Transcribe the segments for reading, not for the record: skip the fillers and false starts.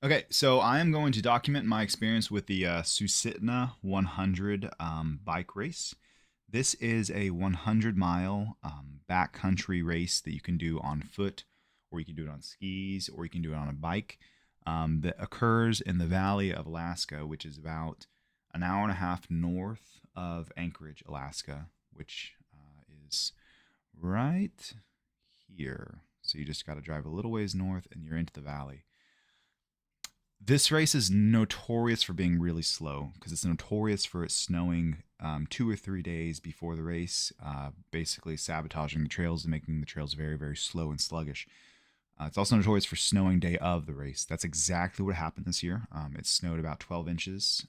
Okay, so I am going to document my experience with the Susitna 100 bike race. This is a 100-mile backcountry race that you can do on foot, or you can do it on skis, or you can do it on a bike. That occurs in the Valley of Alaska, which is about an hour and a half north of Anchorage, Alaska, which is right here. So you just got to drive a little ways north, and you're into the valley. This race is notorious for being really slow because it's notorious for it snowing 2 or 3 days before the race, basically sabotaging the trails and making the trails very, very slow and sluggish. It's also notorious for snowing day of the race. That's exactly what happened this year. It snowed about 12 inches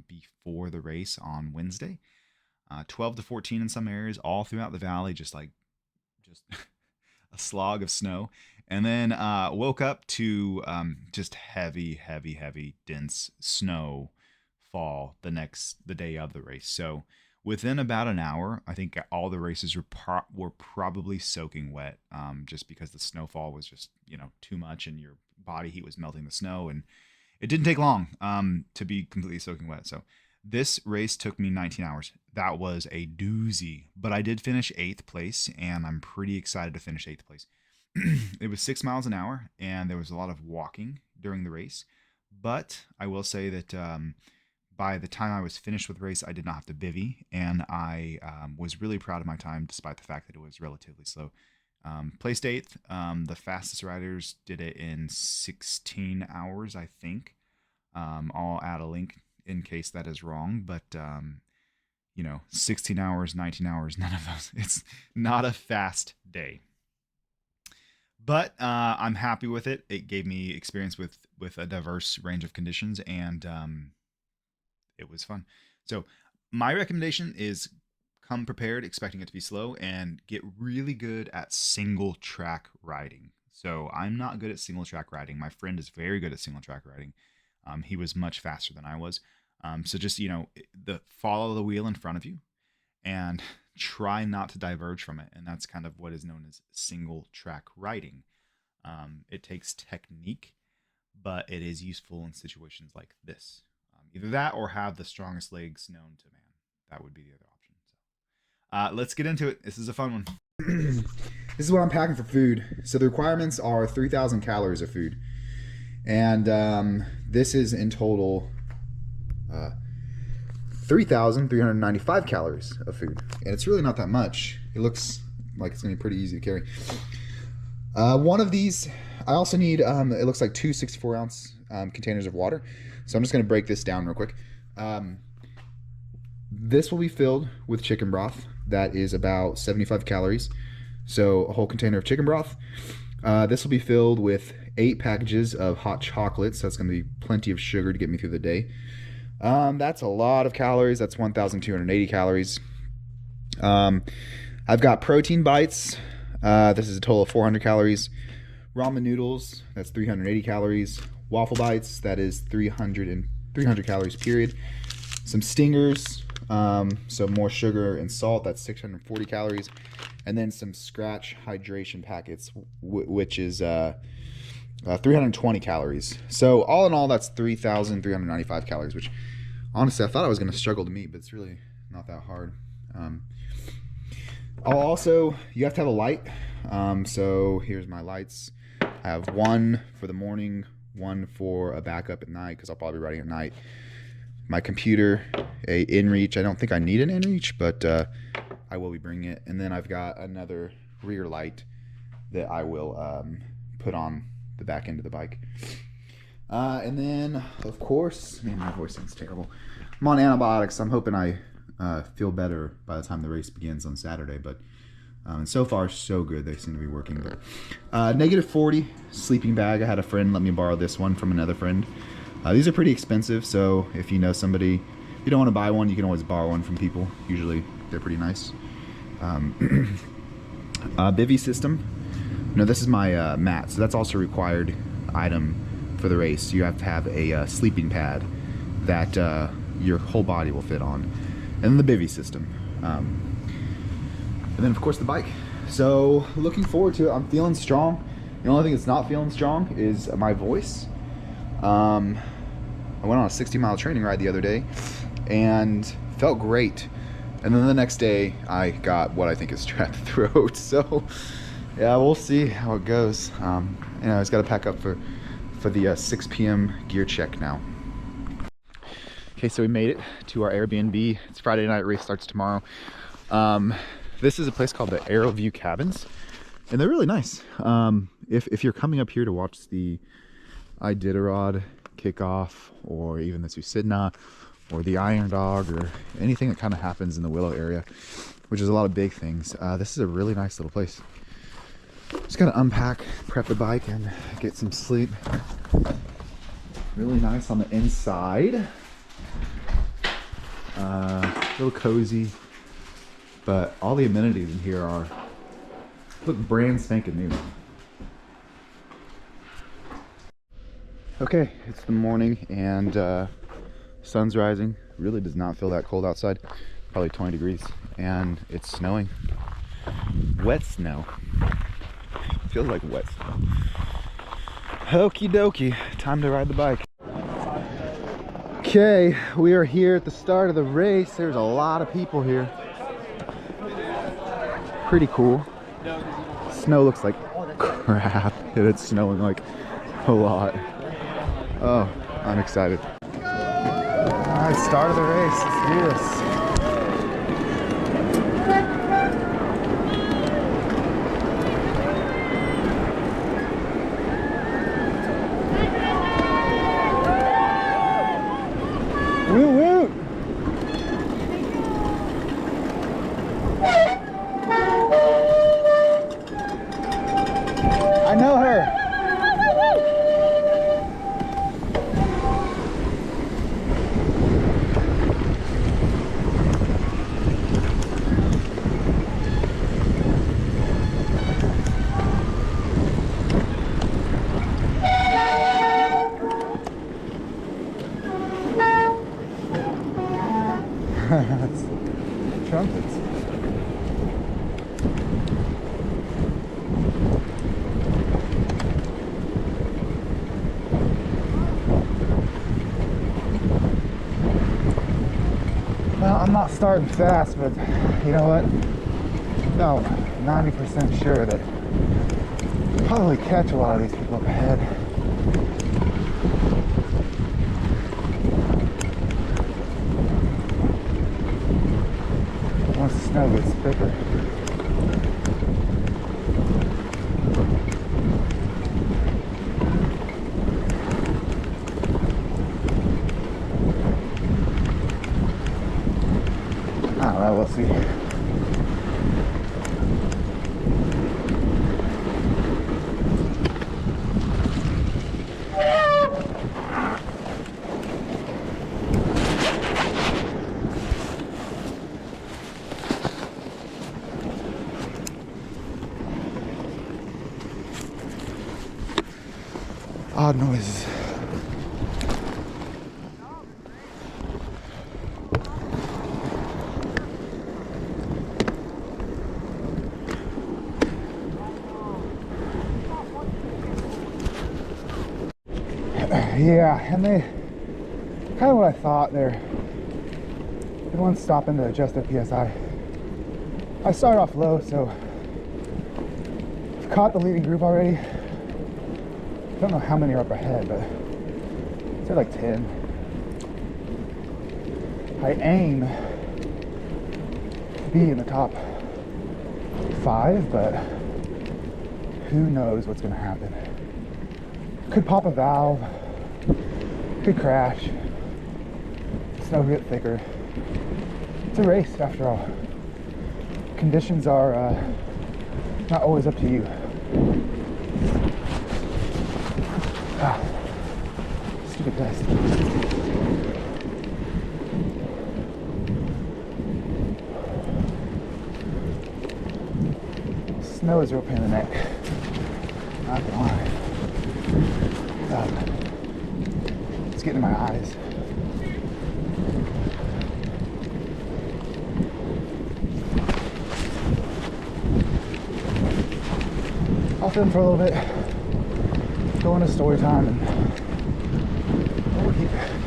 before the race on Wednesday, 12 to 14 in some areas, all throughout the valley, just a slog of snow, and then woke up to just heavy, heavy, heavy, dense snow fall the day of the race. So within about an hour, I think all the races were probably soaking wet, just because the snowfall was just too much, and your body heat was melting the snow, and it didn't take long to be completely soaking wet. So this race took me 19 hours. That was a doozy, but I did finish eighth place, and I'm pretty excited to finish eighth place. It was 6 miles an hour, and there was a lot of walking during the race. But I will say that by the time I was finished with the race, I did not have to bivvy, and I was really proud of my time, despite the fact that it was relatively slow. Placed eighth. The fastest riders did it in 16 hours, I think. I'll add a link in case that is wrong, but 16 hours, 19 hours, none of those. It's not a fast day. But I'm happy with it. It gave me experience with a diverse range of conditions, and it was fun. So my recommendation is come prepared, expecting it to be slow, and get really good at single track riding. So I'm not good at single track riding. My friend is very good at single track riding. He was much faster than I was. So just follow the wheel in front of you, and try not to diverge from it. And that's kind of what is known as single track riding. It takes technique, but it is useful in situations like this. Either that or have the strongest legs known to man. That would be the other option. So let's get into it. This is a fun one. This is what I'm packing for food. So the requirements are 3,000 calories of food. And this is in total 3,395 calories of food. And it's really not that much. It looks like it's going to be pretty easy to carry. One of these, I also need, it looks like two 64-ounce containers of water. So I'm just going to break this down real quick. This will be filled with chicken broth. That is about 75 calories. So a whole container of chicken broth. This will be filled with 8 packages of hot chocolates. So that's going to be plenty of sugar to get me through the day. That's a lot of calories. That's 1,280 calories. I've got protein bites. This is a total of 400 calories. Ramen noodles. That's 380 calories. Waffle bites. That is 300 calories period. Some stingers. So more sugar and salt. That's 640 calories. And then some scratch hydration packets, which is 320 calories. So all in all, that's 3,395 calories, which honestly I thought I was going to struggle to meet, but it's really not that hard. You have to have a light. So here's my lights. I have one for the morning, one for a backup at night, because I'll probably be riding at night. My computer, a inReach. I don't think I need an inReach, but I will be bringing it. And then I've got another rear light that I will put on the back end of the bike. And then, of course, man, my voice sounds terrible. I'm on antibiotics. I'm hoping I feel better by the time the race begins on Saturday. But so far, so good. They seem to be working. But negative 40 sleeping bag. I had a friend let me borrow this one from another friend. These are pretty expensive, so if you know somebody, if you don't want to buy one, you can always borrow one from people. Usually, they're pretty nice. Bivy system. No, this is my mat, so that's also a required item for the race. You have to have a sleeping pad that your whole body will fit on. And then the bivy system. And then, of course, the bike. So, looking forward to it. I'm feeling strong. The only thing that's not feeling strong is my voice. I went on a 60-mile training ride the other day and felt great. And then the next day I got what I think is strep throat. So yeah, we'll see how it goes. You know, I just got to pack up for the 6 p.m. gear check now. Okay, so we made it to our Airbnb. It's Friday night, race starts tomorrow. This is a place called the Arrowview Cabins, and they're really nice. If you're coming up here to watch the Iditarod kickoff, or even the Susitna, or the Iron Dog, or anything that kind of happens in the Willow area, which is a lot of big things, this is a really nice little place. Just gotta unpack, prep the bike, and get some sleep. Really nice on the inside. A little cozy, but all the amenities in here look brand spanking new. Okay, it's the morning and sun's rising. Really does not feel that cold outside. Probably 20 degrees, and it's snowing. Wet snow. Feels like wet snow. Okie dokie, time to ride the bike. Okay, we are here at the start of the race. There's a lot of people here. Pretty cool. Snow looks like crap, and it's snowing like a lot. Oh, I'm excited. Alright, start of the race. Let's do this. Woo woo! I know her. Trumpets. Well, I'm not starting fast, but you know what? About 90% sure that I'll probably catch a lot of these people up ahead. Once the snow gets thicker. Alright, we'll see. Odd noises. Yeah, and they kind of what I thought. They're the ones stopping to adjust their PSI. I started off low, so I've caught the leading group already. I don't know how many are up ahead, but they're like 10. I aim to be in the top 5, but who knows what's going to happen. Could pop a valve, could crash, snow get thicker. It's a race after all. Conditions are not always up to you. Stupid test. Snow is a real pain in the neck. Not gonna lie. It's getting in my eyes. I'll film for a little bit, go into story time, and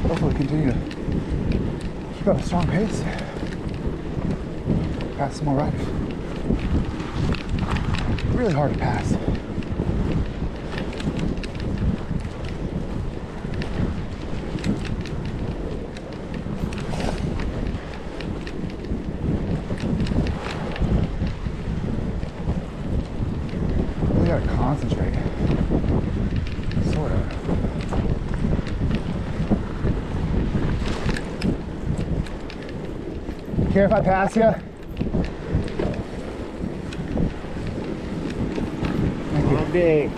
Hopefully continue to keep up a strong pace. Pass some more riders. Really hard to pass. Really gotta concentrate. Sort of. Care if I pass you? All day.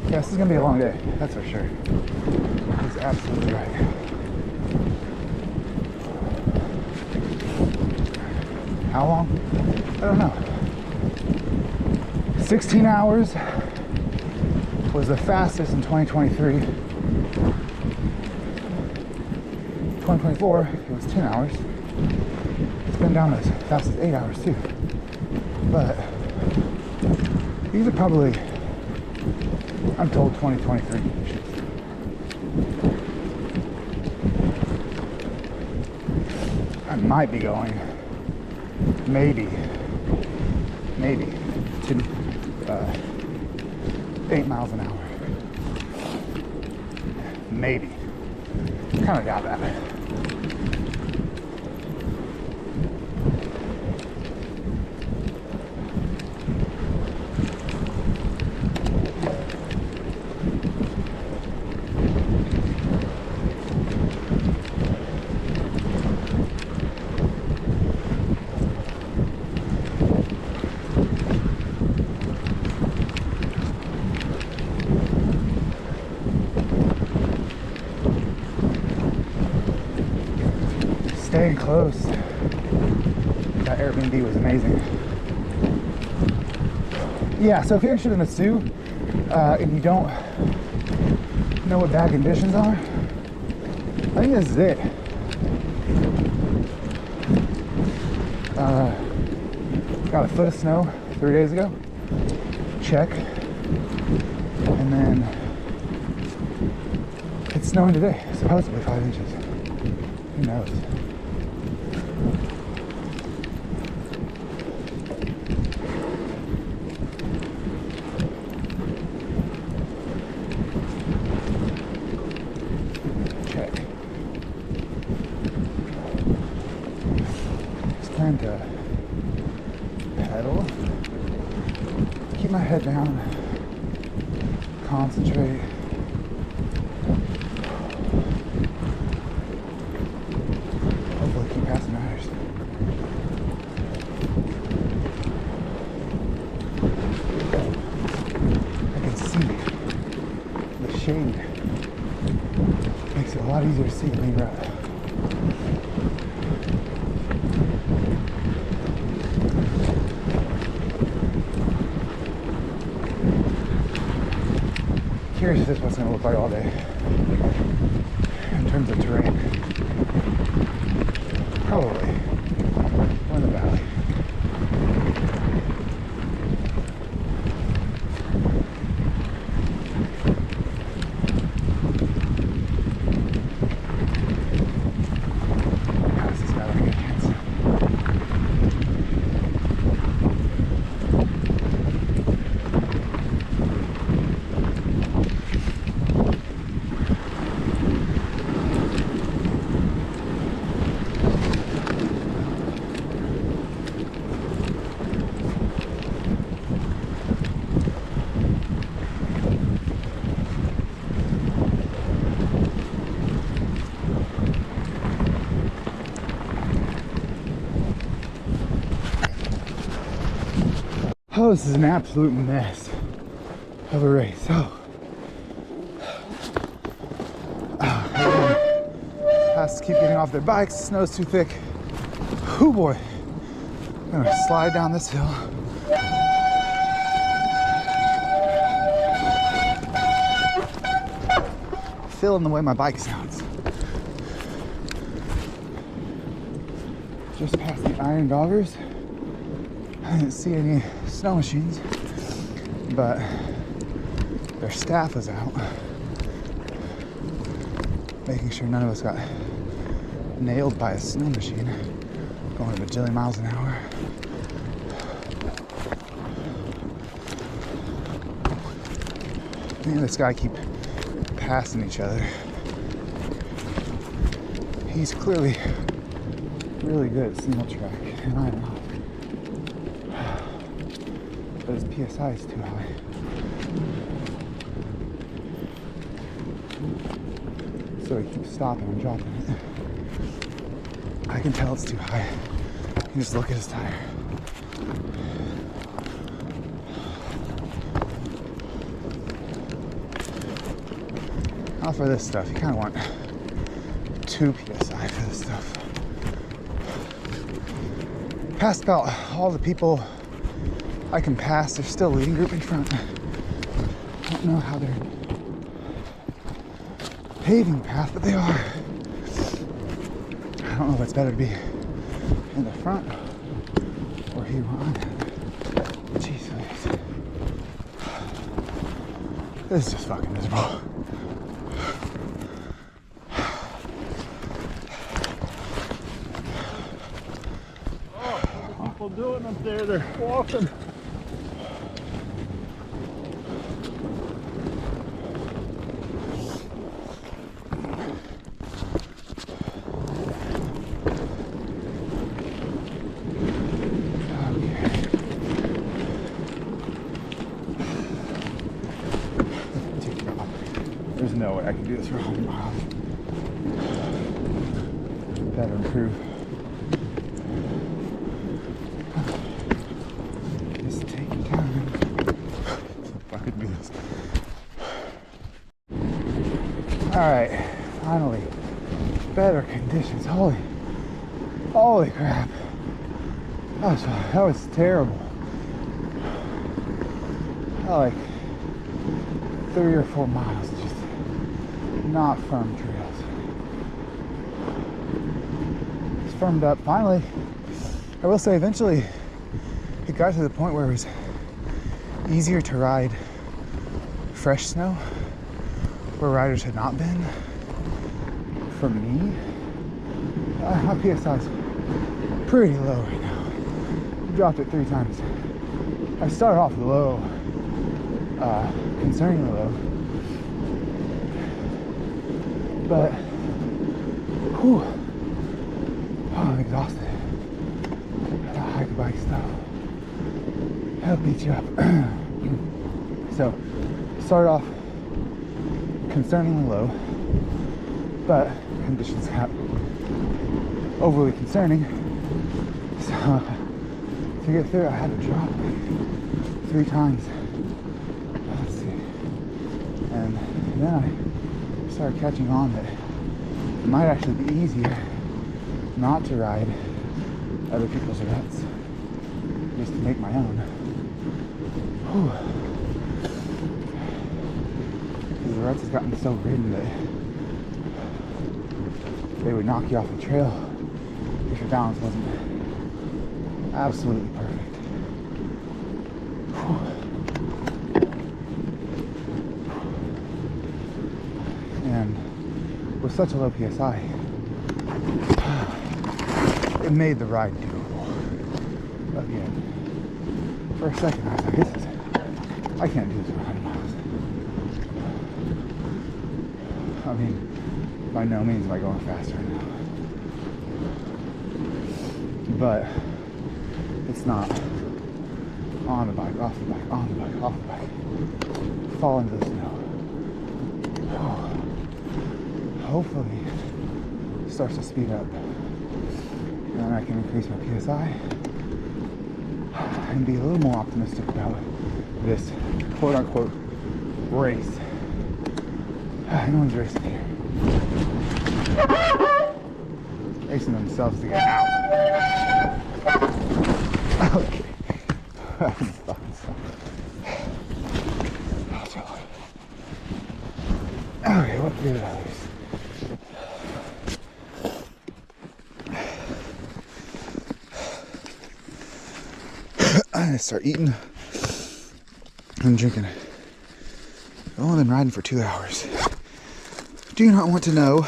Yeah, this is gonna be a long day, that's for sure. He's absolutely right. How long? I don't know. 16 hours was the fastest in 2023. 2024, it was 10 hours. It's been down as fast as 8 hours too. But these are probably, I'm told, 2023 conditions. I might be going, maybe to 8 miles an hour. Maybe. Kind of doubt that. Staying close. That Airbnb was amazing. Yeah, so if you're interested in the Sioux and you don't know what bad conditions are, I think this is it. Got a foot of snow 3 days ago. Check. And then it's snowing today, supposedly 5 inches. Who knows? Check. Just trying to pedal. Keep my head down. Concentrate. Hopefully keep passing riders. I can see the shade. Makes it a lot easier to see the main road. Curious if this is what's going to look like all day in terms of terrain. Probably. We're in the valley. God, this has got a good chance. Oh, this is an absolute mess of a race. Everyone has to keep getting off their bikes. The snow's too thick. Oh boy. I'm gonna slide down this hill. Feeling the way my bike sounds. Just past the Iron Doggers. I didn't see any snow machines, but their staff was out, making sure none of us got nailed by a snow machine going a bajillion miles an hour. Me and this guy keep passing each other. He's clearly really good at single track, and I'm not. But his PSI is too high. So he keeps stopping and dropping it. I can tell it's too high. You can just look at his tire. Now for this stuff, you kind of want 2 PSI for this stuff. Past about all the people I can pass, there's still a leading group in front. I don't know how they're paving the path, but they are. I don't know if it's better to be in the front or here on. Jeez Louise. This is just fucking miserable. People doing up there, they're walking. There's no way I can do this for 100 miles. Better improve. Just take your time. If I could do this. Alright, finally. Better conditions. Holy crap. That was terrible. Like 3 or 4 miles, just not firm trails. It's firmed up finally. I will say eventually it got to the point where it was easier to ride fresh snow where riders had not been. For me, my PSI is pretty low right now. Dropped it 3 times. I started off low, concerningly low, but whew, I'm exhausted. That hike bike stuff, that'll beat you up. So started off concerningly low, but conditions got overly concerning, so to get through, I had to drop 3 times. Let's see. And then I started catching on that it might actually be easier not to ride other people's ruts, just to make my own. Whew. Because the ruts has gotten so ridden that they would knock you off the trail if your balance wasn't absolutely perfect. Whew. And with such a low PSI, it made the ride doable. Again, for a second I was like, I can't do this for 100 miles. I mean, by no means am I going faster now. But it's not on the bike, off the bike, on the bike, off the bike. Fall into the snow. Oh. Hopefully it starts to speed up. And then I can increase my PSI and be a little more optimistic about this quote unquote race. No one's racing here. Racing themselves to get out. Okay. Okay, what gear did I lose? I start eating and drinking. I've only been riding for 2 hours. Do you not want to know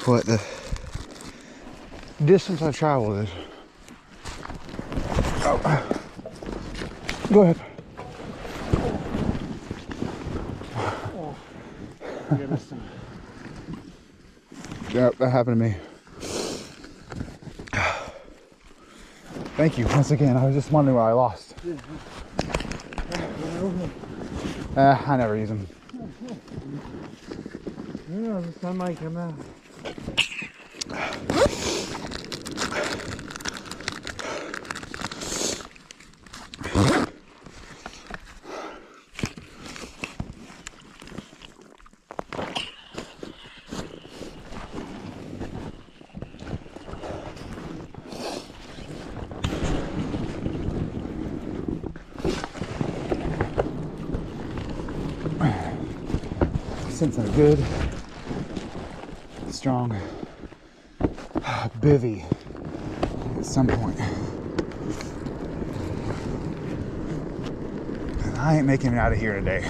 what the distance I've traveled is? Oh. Go ahead. Yep, that happened to me. Thank you once again. I was just wondering what I lost. I never use them. Yeah, the sun might come out. Since a good, strong bivvy at some point. And I ain't making it out of here today.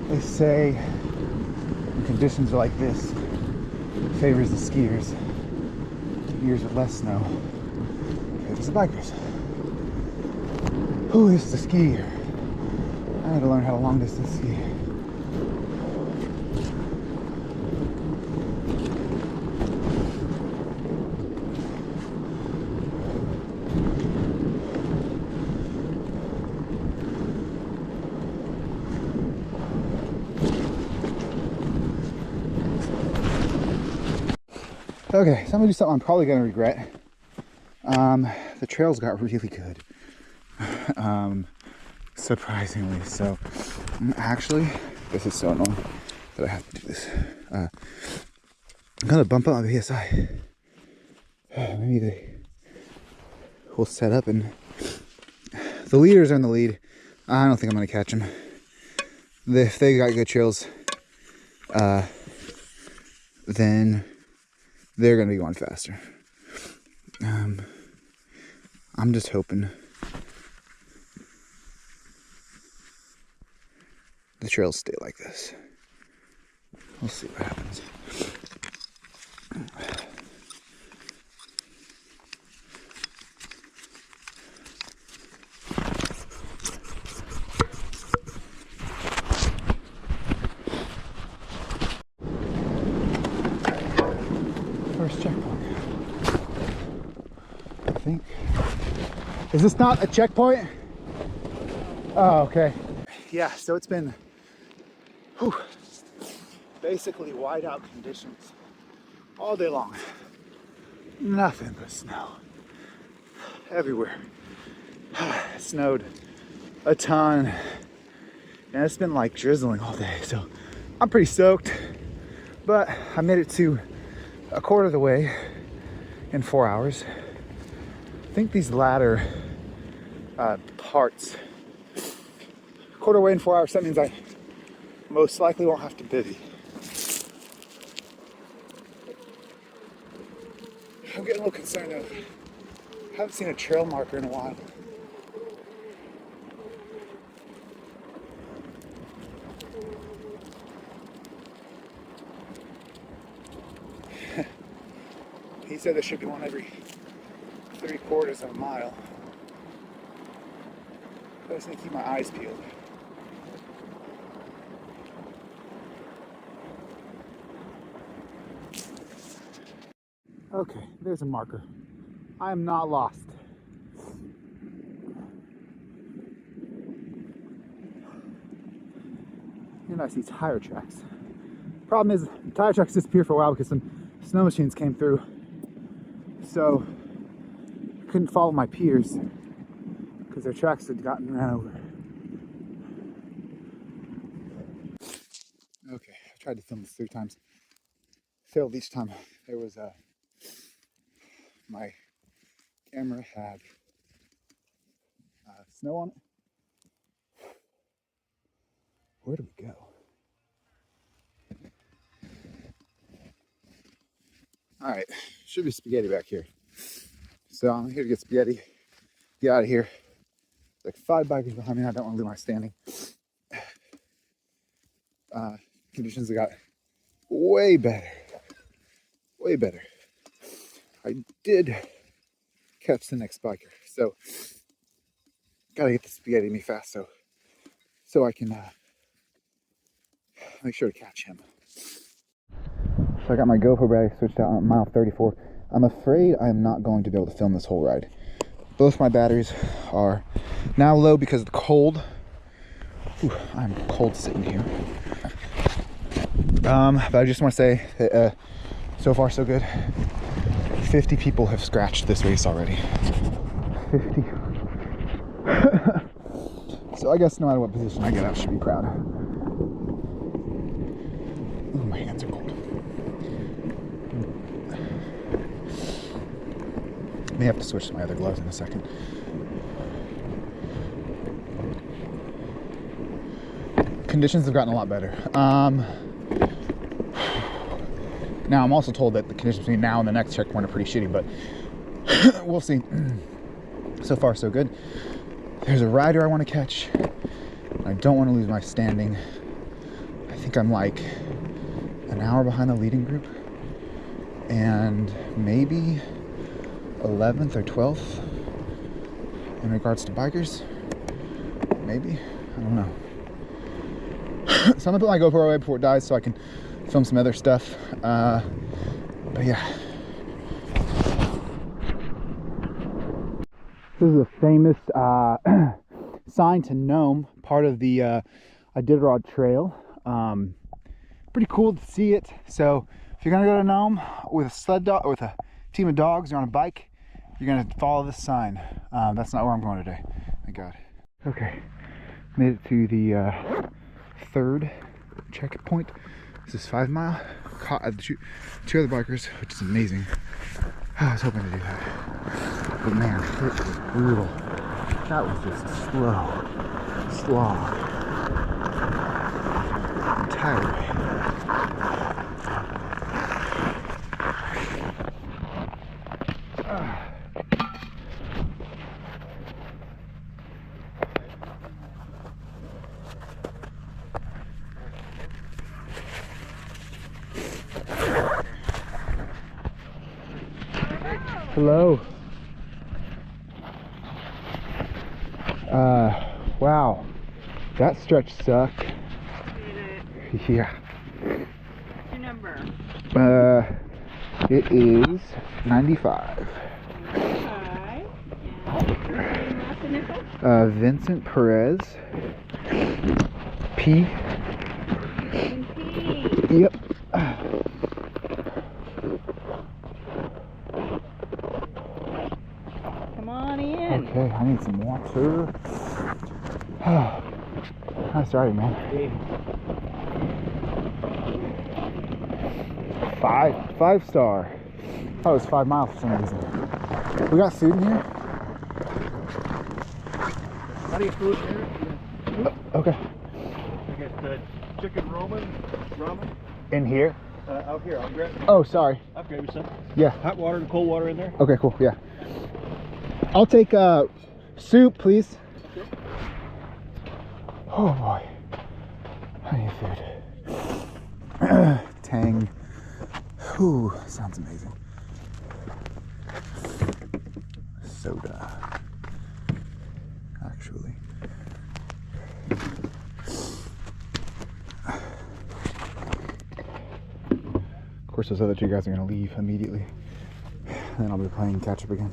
They say when conditions are like this, it favors the skiers. Years with less snow favors the bikers. Who is the skier? I had to learn how to long distance ski. Okay, so I'm gonna do something I'm probably gonna regret. The trails got really good. Surprisingly. So actually, this is so annoying that I have to do this. I'm gonna bump up my PSI. Maybe they will set up and the leaders are in the lead. I don't think I'm gonna catch them. If they got good trails, then they're gonna be going faster. I'm just hoping the trails stay like this. We'll see what happens. First checkpoint, I think. Is this not a checkpoint? Oh, okay. Yeah, so it's been basically whiteout conditions all day long. Nothing but snow everywhere. It snowed a ton and it's been like drizzling all day, so I'm pretty stoked. But I made it to a quarter of the way in 4 hours. I think these latter parts, quarter way in 4 hours, that means I most likely won't have to bivvy. I'm getting a little concerned though. I haven't seen a trail marker in a while. He said there should be one every 3/4 of a mile. I just need to keep my eyes peeled. Okay, there's a marker. I am not lost. And I see tire tracks. Problem is, tire tracks disappeared for a while because some snow machines came through. So I couldn't follow my peers because their tracks had gotten ran over. Okay, I tried to film this 3 times. Failed each time. There was my camera had snow on it. Where do we go? All right, should be spaghetti back here. So I'm here to get spaghetti, get out of here. Like 5 bikers behind me. I don't want to lose my standing. Conditions have got way better. Way better. I did catch the next biker, so gotta get the spaghetti to me fast so I can make sure to catch him. So I got my GoPro battery switched out on mile 34. I'm afraid I'm not going to be able to film this whole ride. Both my batteries are now low because of the cold. Whew, I'm cold sitting here. But I just want to say that so far so good. 50 people have scratched this race already. 50. So I guess no matter what position I get, I should be proud. Ooh, my hands are cold. May have to switch to my other gloves in a second. Conditions have gotten a lot better. Now I'm also told that the conditions between now and the next checkpoint are pretty shitty, but we'll see. So far so good. There's a rider I want to catch. I don't want to lose my standing. I think I'm like an hour behind the leading group and maybe 11th or 12th in regards to bikers. Maybe, I don't know. So I'm gonna put my GoPro away before it dies so I can film some other stuff. But yeah. This is a famous sign to Nome, part of the Iditarod Trail. Pretty cool to see it. So if you're gonna go to Nome with a sled dog, with a team of dogs, you're on a bike, you're gonna follow this sign. That's not where I'm going today. Thank God. Okay, made it to the 3rd checkpoint. This is 5 mile. Caught 2 other bikers, which is amazing. I was hoping to do that, but man, it was brutal. That was just a slow slog entire way. Hello. Wow, that stretch sucked. Yeah. What's your number? It is 95. Hi. And your name, last initial? Vincent Perez. P. And P. Yep. Come on in. Okay, I need some water. Nice riding, man. 5-star. Thought it was 5 miles for some reason. We got food in here? How do you food here? Okay. I get the chicken ramen. In here? Out here. I'll grab. Oh, sorry. I'll grab you some Yeah. hot water and cold water in there. Okay, cool. Yeah. I'll take soup, please. Oh boy. I need food. Tang. Ooh, sounds amazing. Soda. Actually. Of course, those other 2 guys are going to leave immediately. And then I'll be playing catch up again.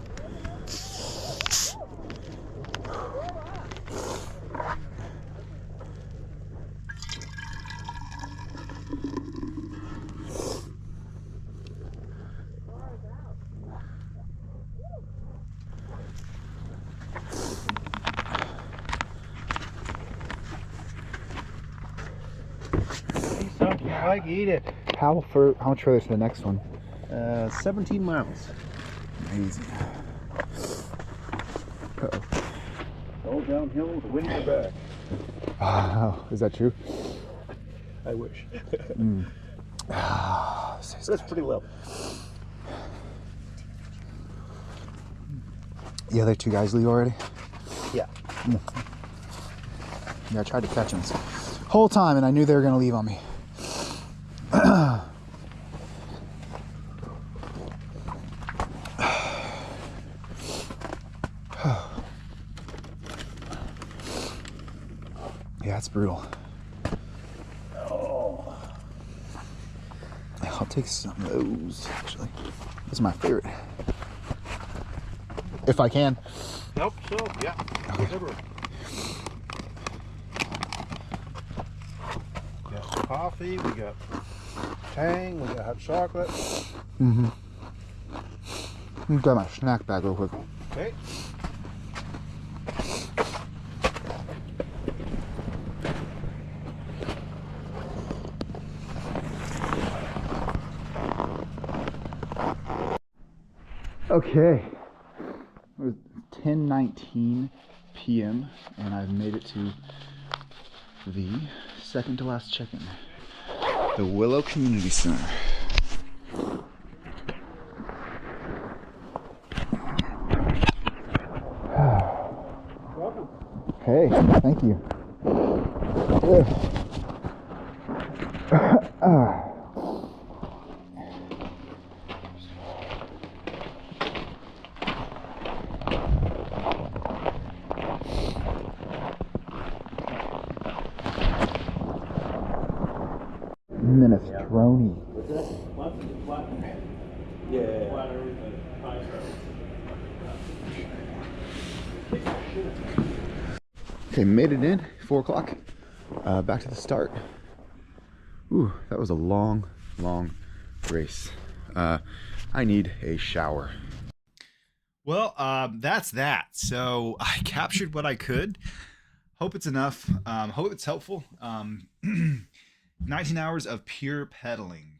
Mike, eat it. How much further to the next one? 17 miles. Amazing. Uh-oh. All downhill with the wind in your back. Wow, is that true? I wish. This is That's good. pretty level. The other two guys leave already? Yeah. Yeah, I tried to catch them this whole time, and I knew they were going to leave on me. Yeah, it's brutal. Oh. I'll take some of those, actually. This is my favorite. If I can. Nope, so, yeah. Whatever. Got some coffee, we got Tang, we got hot chocolate. Mm-hmm. Got my snack bag real quick. Okay. Okay. It was 10:19 p.m. and I've made it to the second to last check-in. The Willow Community Center. Hey, thank you. Minestrone. Okay, made it in, 4 o'clock. Back to the start. Ooh, that was a long, long race. I need a shower. Well, that's that. So I captured what I could. Hope it's enough. Hope it's helpful. 19 hours of pure pedaling.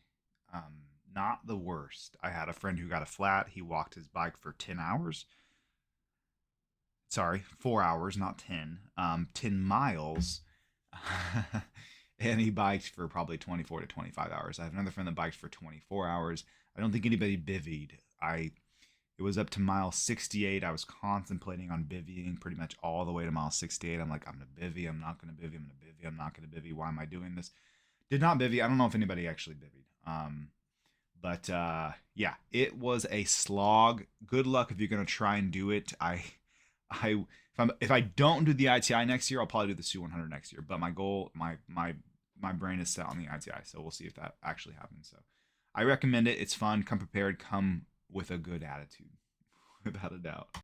Not the worst. I had a friend who got a flat. He walked his bike for 10 hours. Sorry, 4 hours, not 10. 10 miles. And he biked for probably 24 to 25 hours. I have another friend that biked for 24 hours. I don't think anybody bivvied. It was up to mile 68. I was contemplating on bivvying pretty much all the way to mile 68. I'm like, I'm going to bivvy. I'm not going to bivvy. I'm going to bivvy. I'm not going to bivvy. Why am I doing this? Did not bivvy. I don't know if anybody actually bivvied. But yeah, it was a slog. Good luck if you're going to try and do it. If I don't do the ITI next year, I'll probably do the Sue 100 next year. But my goal, my brain is set on the ITI, so we'll see if that actually happens. So I recommend it. It's fun. Come prepared. Come with a good attitude, without a doubt.